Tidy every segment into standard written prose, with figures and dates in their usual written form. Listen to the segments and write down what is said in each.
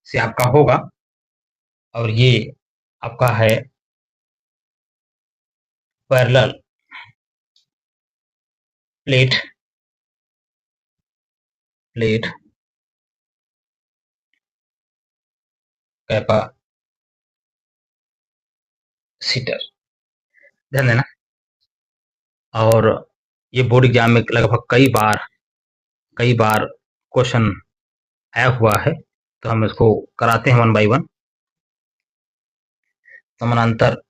से आपका होगा, और ये आपका है पैरेलल प्लेट प्लेट कैपेसिटर। ध्यान देना। और ये बोर्ड एग्जाम में लगभग कई बार क्वेश्चन आया हुआ है, तो हम इसको कराते हैं वन बाय वन। समानांतर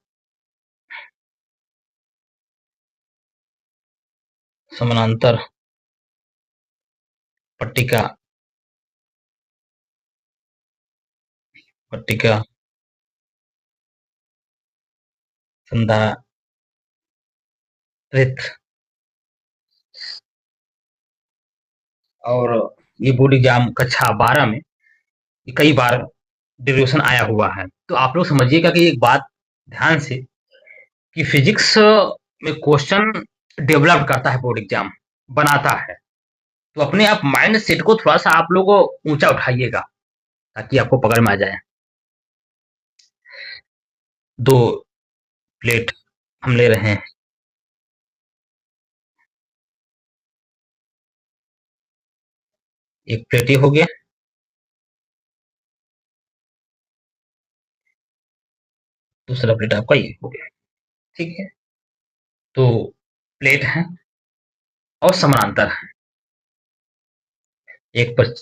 समानांतर पट्टिका पट्टिका संधारित्र। और ये बोर्ड एग्जाम कक्षा 12 में कई बार डेरिवेशन आया हुआ है। तो आप लोग समझिएगा कि एक बात ध्यान से, कि फिजिक्स में क्वेश्चन डेवलप करता है बोर्ड एग्जाम, बनाता है। तो अपने आप माइंड सेट को थोड़ा सा आप लोग ऊंचा उठाइएगा, ताकि आपको पकड़ में आ जाए। दो प्लेट हम ले रहे हैं, एक प्लेट ये हो गया, दूसरा प्लेट आपका ये हो गया। ठीक है, तो प्लेट है और समानांतर है। एक पर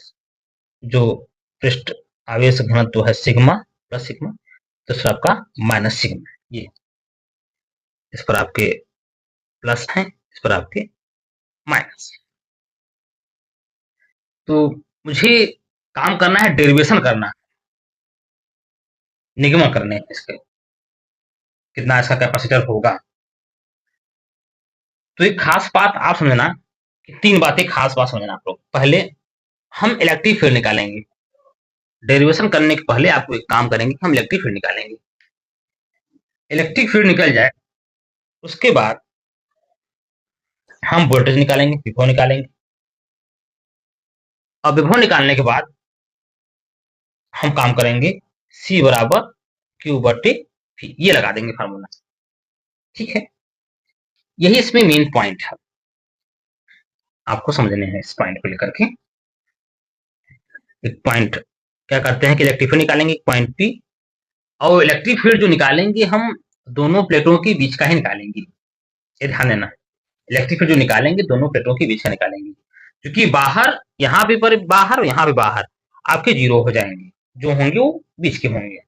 जो पृष्ठ आवेश घनत्व है सिग्मा प्लस सिग्मा, दूसरा आपका माइनस सिग्मा। ये इस पर आपके प्लस है, इस पर आपके माइनस। तो मुझे काम करना है, डेरिवेशन करना है, निगमन करने हैं इसके, कितना इसका कैपेसिटर होगा। तो एक खास बात आप समझना, कि 3 बातें खास बात समझना आप लोग। पहले हम इलेक्ट्रिक फील्ड निकालेंगे। डेरिवेशन करने के पहले आपको एक काम करेंगे, हम इलेक्ट्रिक फील्ड निकालेंगे। इलेक्ट्रिक फील्ड निकल जाए, उसके बाद हम वोल्टेज निकालेंगे, विभव निकालेंगे। और विभव निकालने के बाद हम काम करेंगे C बराबर Q बटे V, ये लगा देंगे फार्मूला। ठीक है, यही इसमें मेन पॉइंट है, आपको समझने हैं इस पॉइंट को लेकर के। एक पॉइंट क्या करते हैं कि इलेक्ट्रिक फील्ड निकालेंगे, पॉइंट P, और इलेक्ट्रिक फील्ड जो निकालेंगे हम दोनों प्लेटों के बीच का ही निकालेंगे। ये ध्यान देना, इलेक्ट्रिक फील्ड जो निकालेंगे दोनों प्लेटों के बीच का निकालेंगे, क्योंकि बाहर यहाँ पे पर बाहर और यहाँ पे बाहर आपके 0 हो जाएंगे, जो होंगे वो बीच के होंगे।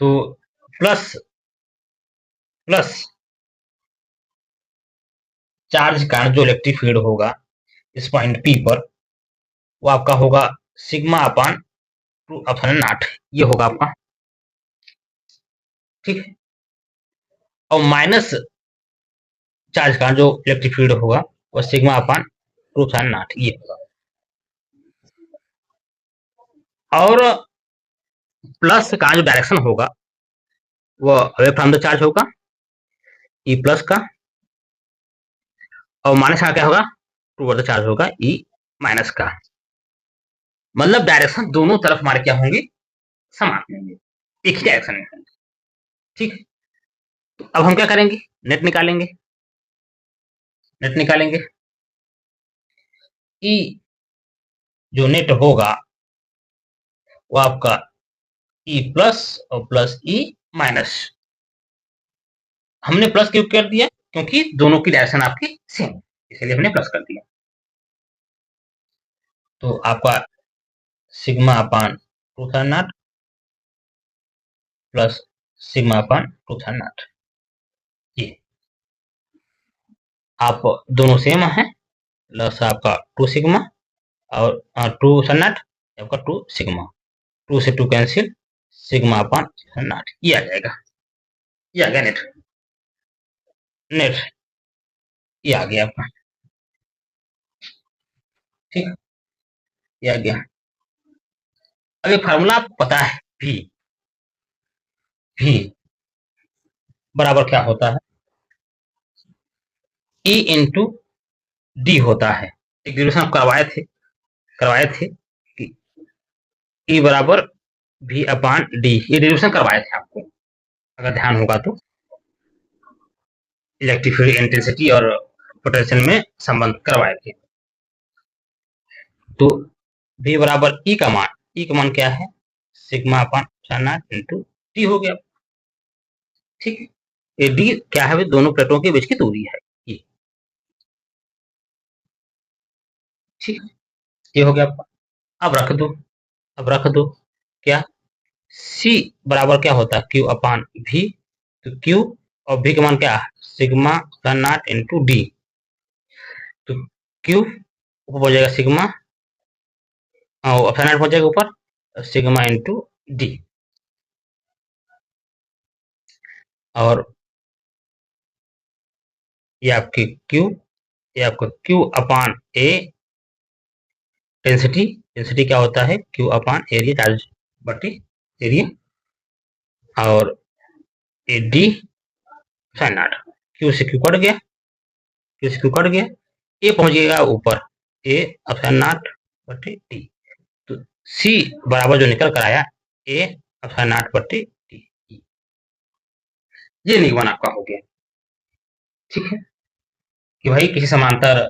तो प्लस प्लस चार्ज का जो इलेक्ट्रिक फील्ड होगा इस पॉइंट P पर, वो आपका होगा सिग्मा अपान 2/0, ये होगा आपका। ठीक है, और माइनस चार्ज का जो इलेक्ट्रिक फील्ड होगा वो सिग्मा अपान 2/0, ये होगा। और प्लस का जो डायरेक्शन होगा वो अवे फ्रॉम द चार्ज होगा, ई प्लस का, और माइनस का क्या होगा, टूवर्ड द चार्ज होगा, ई माइनस का। मतलब डायरेक्शन दोनों तरफ हमारे क्या होंगे, समान होंगे, एक ही डायरेक्शन में होंगे। ठीक है, तो अब हम क्या करेंगे, नेट निकालेंगे। नेट निकालेंगे, ई जो नेट होगा वो आपका ई प्लस और प्लस ई माइनस। हमने प्लस क्यों कर दिया, क्योंकि दोनों की डायरेक्शन आपकी सेम, इसलिए हमने प्लस कर दिया। तो आपका सिग्मा अपान 2/0 प्लस सिग्मा अपान 2/0, ये आप दोनों सेम है, प्लस आपका 2 सिग्मा और 2/0 आपका 2 सिग्मा, 2 से 2 कैंसिल, सिग्मा अपान 0, ये आ जाएगा। ये आ गया नेट। नेट ये आ गया आपका। ठीक, ये आ गया। अब ये फार्मूला आपको पता है, भी बराबर क्या होता है, E इंटू डी होता है। एक डेरिवेशन आप करवाए थे कि E बराबर V अपान डी, ये डेरिवेशन करवाए थे आपको अगर ध्यान होगा तो, इलेक्ट्रिक फील्ड इंटेंसिटी और पोटेंशियल में संबंध करवाए थे। तो V बराबर E का मान, E का मान क्या है, sigma upon not into T हो गया। ठीक है, ये डी क्या है, दोनों प्लेटों के बीच की दूरी है ये। ठीक है, ये हो गया। अब रख दो, अब रख दो क्या, C बराबर क्या होता है, Q अपान V, तो Q और V का मान क्या है, सिग्मा नॉट इंटू डी, तो Q ऊपर हो जाएगा सिग्मा, और नॉट हो जाएगा ऊपर सिग्मा इंटू डी, और ये आपकी Q, ये आपका Q upon A, density, density क्या होता है, Q अपान एरिया चार्ज बटे एरिया, और A D sine naught, Q से Q कट गया, Q से Q कट गया, ए पहुंच गया ऊपर, ए अपसाइन नॉट बटे टी, तो C बराबर जो निकल कर आया ए अपसाइन नॉट बटे टी, ये निगमन आपका हो गया। ठीक है, कि भाई किसी समांतर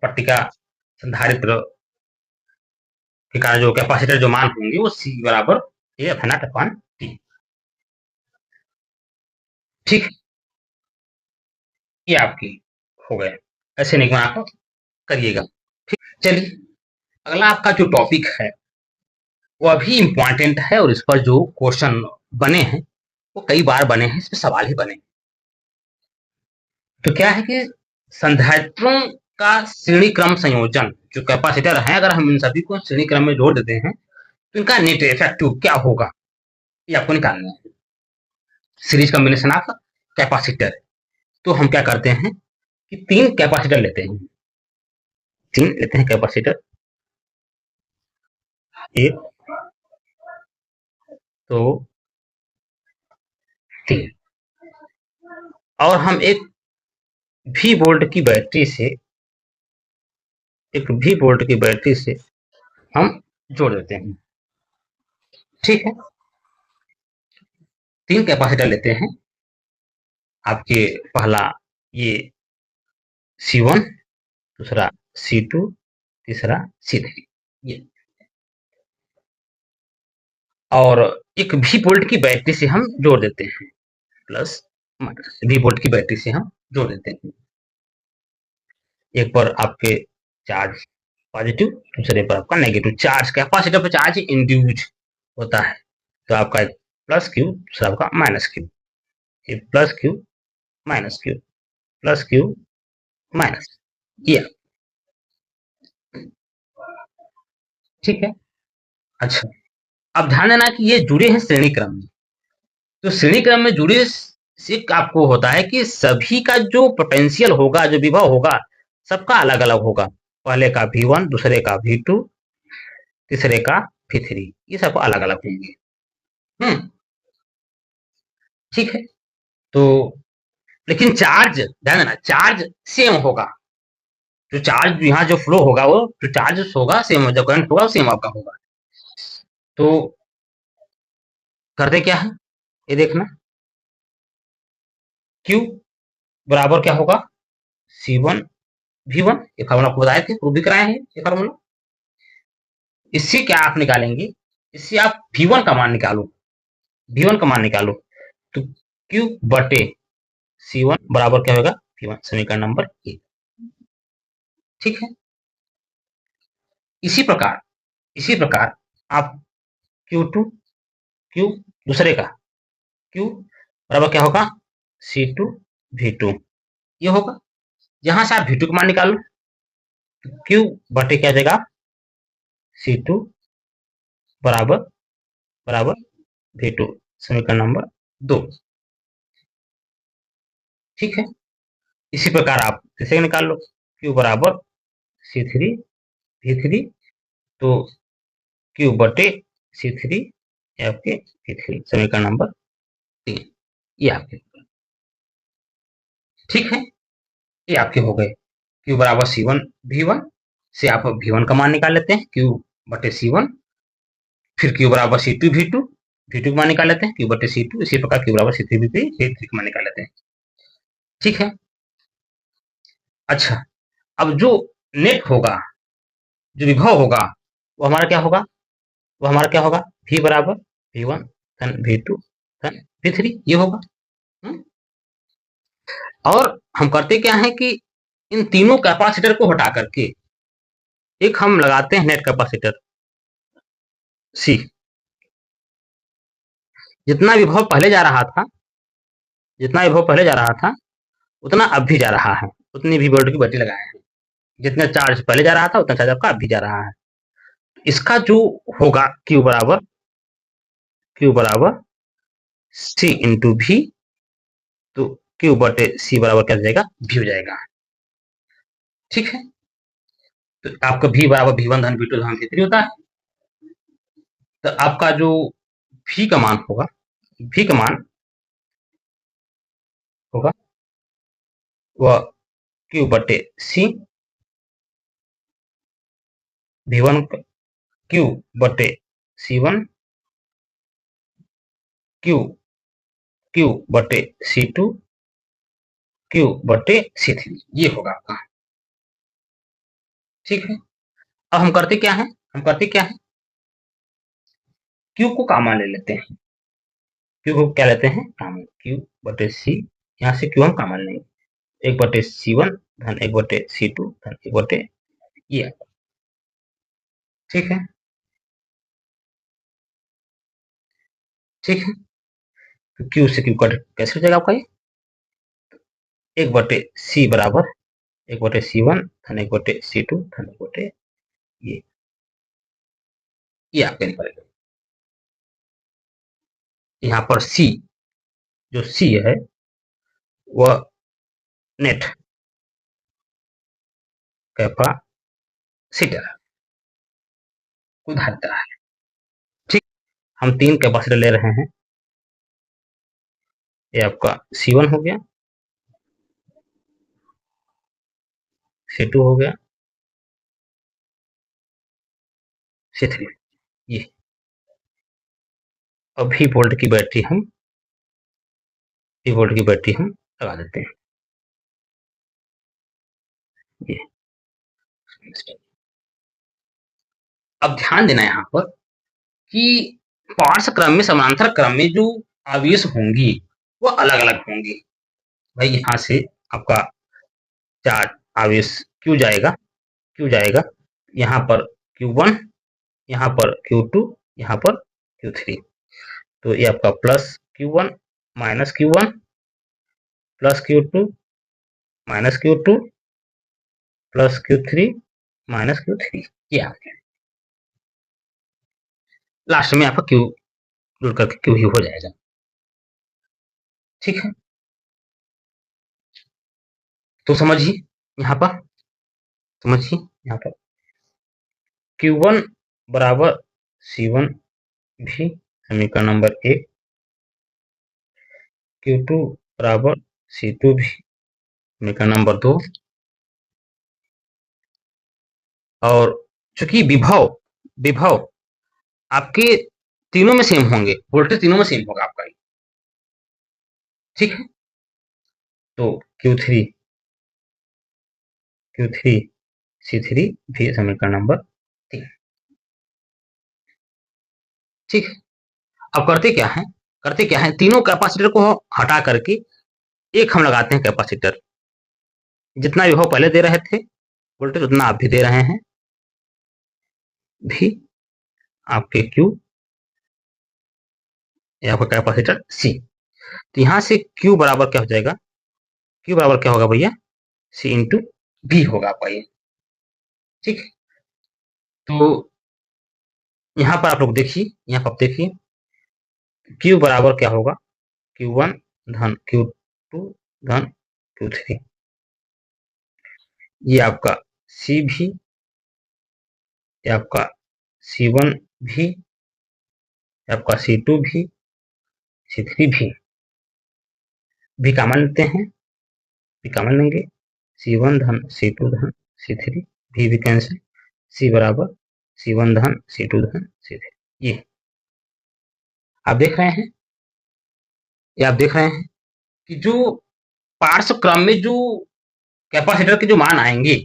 पट्टिका संधारित्र के कारण जो कैपेसिटर जो मान होंगे वो C बराबर ए अपसाइन नॉट अपॉन टी। ठीक, ये आपकी हो गए, ऐसे निगमन आप करिएगा। ठीक, चलिए अगला आपका जो टॉपिक है वो अभी इंपॉर्टेंट है, और इस पर जो क्वेश्चन बने हैं वो कई बार बने हैं, इस पर सवाल ही बने। तो क्या है कि संधारित्रों का श्रेणी क्रम संयोजन, जो कैपेसिटर है, अगर हम इन सभी को श्रेणी क्रम में जोड़ देते हैं तो इनका नेट इफेक्टिव क्या होगा, ये आपको निकालना है। सीरीज कॉम्बिनेशन ऑफ कैपेसिटर, तो हम क्या करते हैं कि तीन कैपेसिटर लेते हैं, तीन लेते हैं कैपेसिटर, एक, तो तीन, और हम एक V वोल्ट की बैटरी से, एक V वोल्ट की बैटरी से हम जोड़ देते हैं। ठीक है, तीन कैपेसिटर लेते हैं आपके, पहला ये C1, दूसरा C2, तीसरा C3, ये, और एक V वोल्ट की बैटरी से हम जोड़ देते हैं, प्लस माइनस V वोल्ट की बैटरी से हम जोड़ देते हैं। एक पर आपके चार्ज पॉजिटिव, दूसरे पर आपका नेगेटिव चार्ज, कैपेसिटर पर चार्ज इंड्यूस होता है, तो आपका एक प्लस क्यू, दूसरा आपका माइनस क्यू, ये plus Q minus Q, plus Q minus, ये। ठीक है, अच्छा अब ध्यान देना कि ये जुड़े हैं श्रेणी क्रम में, तो श्रेणी क्रम में जुड़े से आपको होता है कि सभी का जो पोटेंशियल होगा, जो विभव होगा, सबका अलग अलग होगा, पहले का V1, दूसरे का V2, तीसरे का V3, ये सबको अलग अलग होंगे। ठीक है, तो लेकिन चार्ज ध्यान देना, चार्ज सेम होगा, जो चार्ज यहाँ जो फ्लो होगा, वो जो चार्ज होगा सेम, जो करंट होगा वो सेम आपका होगा। तो करते क्या है, ये देखना, Q बराबर क्या होगा, C1 V1, ये फार्मूला आपको बताए थे, प्रूव भी कराए हैं ये फार्मूला। इससे क्या आप निकालेंगे, इससे आप V1 का मान निकालो, V1 का मान निकालो, तो Q बटे C1 बराबर क्या होगा, V1, समीकरण नंबर 1। ठीक है, इसी प्रकार आप Q2, Q दूसरे का Q बराबर क्या होगा, C2 V2, ये होगा। यहां से आप V2 का मान निकालो, Q बटे क्या जाएगा, C2 बराबर बराबर V2, समीकरण नंबर 2। ठीक है, इसी प्रकार आप किसे निकाल लो, Q बराबर C3 V3, तो Q बटे C3 आपके V3, समीकरण नंबर 3, ये आपके। ठीक है, ये आपके हो गए। Q बराबर C1 V1 से आप V1 का मान निकाल लेते हैं, Q बटे C1 फिर क्यू बराबर C2V2, V2 का मान निकाल लेते हैं, क्यू बटे C2, इसी प्रकार क्यू बराबर C3V3, C3 का मान निकाल लेते हैं। ठीक है। अच्छा, अब जो नेट होगा, जो विभव होगा, वो हमारा क्या होगा, वो हमारा क्या होगा, V बराबर V1 धन V2 धन V3, ये होगा। और हम करते क्या है कि इन तीनों कैपेसिटर को हटा करके एक हम लगाते हैं नेट कैपेसिटर C। जितना विभव पहले जा रहा था, जितना विभव पहले जा रहा था, उतना अब भी जा रहा है, उतनी भी वोल्ट की बैटरी लगाए हैं। जितना चार्ज पहले जा रहा था, उतना चार्ज आपका अब भी जा रहा है। इसका जो होगा Q बराबर C इंटू V, तो Q बटे C बराबर क्या हो जाएगा, V हो जाएगा। ठीक है। तो आपका V बराबर V1 धन V2 धन V3 होता है। तो आपका जो V का मान होगा, V का मान होगा वह Q बटे C, V1 Q बटे C1, Q बटे C2, Q बटे C3, ये होगा आपका। ठीक है। अब हम करते क्या है, Q को कॉमन ले लेते हैं। Q को क्या लेते हैं, कॉमन। Q बटे C, यहाँ से Q हम कॉमन लेंगे, 1 बटे C1 धन 1 बटे C2 धन 1 बटे ये। ठीक है। ठीक है। तो Q से Q कट कैसे हो जाएगा आपका, ये 1 बटे C बराबर 1 बटे C1 धन 1 बटे C2 धन 1 बटे ये आपके निकलेगा। यहाँ पर C, जो C है वह नेट कैपेसिटर को धारता है। ठीक। हम 3 कैपेसिटर ले रहे हैं, ये आपका C1 हो गया, C2 हो गया, C3, ये अभी वोल्ट की बैटरी हम लगा देते हैं। ये अब ध्यान देना यहाँ पर कि पार्श्व क्रम में, समानांतर क्रम में जो आवेश होंगी वो अलग अलग होंगी। भाई यहाँ से आपका चार्ज आवेश क्यू जाएगा, यहाँ पर Q1, यहाँ पर Q2, यहाँ पर Q3। तो ये आपका plus Q1 minus Q1 plus Q2 minus Q2 plus Q3 minus Q3, ये आ गया। लास्ट में आपका Q जुड़ करके Q ही हो जाएगा। ठीक है। तो समझिए यहाँ पर, Q1 बराबर C1 भी समीकरण नंबर 1, Q2 बराबर C2 भी समीकरण नंबर 2, और चूंकि विभव आपके तीनों में सेम होंगे, वोल्टेज तीनों में सेम होगा आपका। ठीक है। तो Q3 C3 भी समीकरण नंबर 3। ठीक है। अब करते क्या है, तीनों कैपेसिटर को हटा करके एक हम लगाते हैं कैपेसिटर। जितना विभव पहले दे रहे थे वोल्टेज, उतना आप भी दे रहे हैं, भी आपके Q, आपका कैपेसिटर C। तो यहाँ से Q बराबर क्या हो जाएगा, Q बराबर क्या होगा भैया, C इंटू B होगा आपका ये। ठीक है। तो यहाँ पर आप लोग देखिए, Q बराबर क्या होगा, Q1 धन Q2 धन Q3, ये आपका C भी, ये आपका C1 भी, आपका C2 भी, C3 भी कॉमन लेते हैं, भी कॉमन लेंगे, C1 धन C2 धन C3, भी कैंसिल, C बराबर C1 धन C2 धन C3, ये आप देख रहे हैं, ये आप देख रहे हैं कि जो पार्श्व क्रम में जो कैपेसिटर के जो मान आएंगे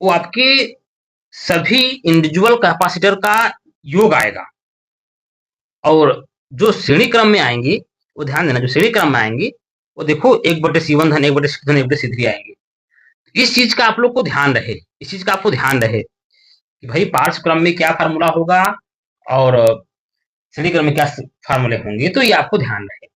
वो आपके सभी इंडिविजुअल कैपेसिटर का योग आएगा, और जो श्रेणी क्रम में आएंगे वो ध्यान देना, जो श्रेणी क्रम में आएंगे वो देखो 1/C1 धन 1/C2 धन 1/C3 आएंगे। इस चीज का आप लोग को ध्यान रहे, इस चीज का आपको ध्यान रहे कि भाई पार्श्व क्रम में क्या फार्मूला होगा और श्रेणी क्रम में क्या फार्मूले होंगे, तो ये आपको ध्यान रहे।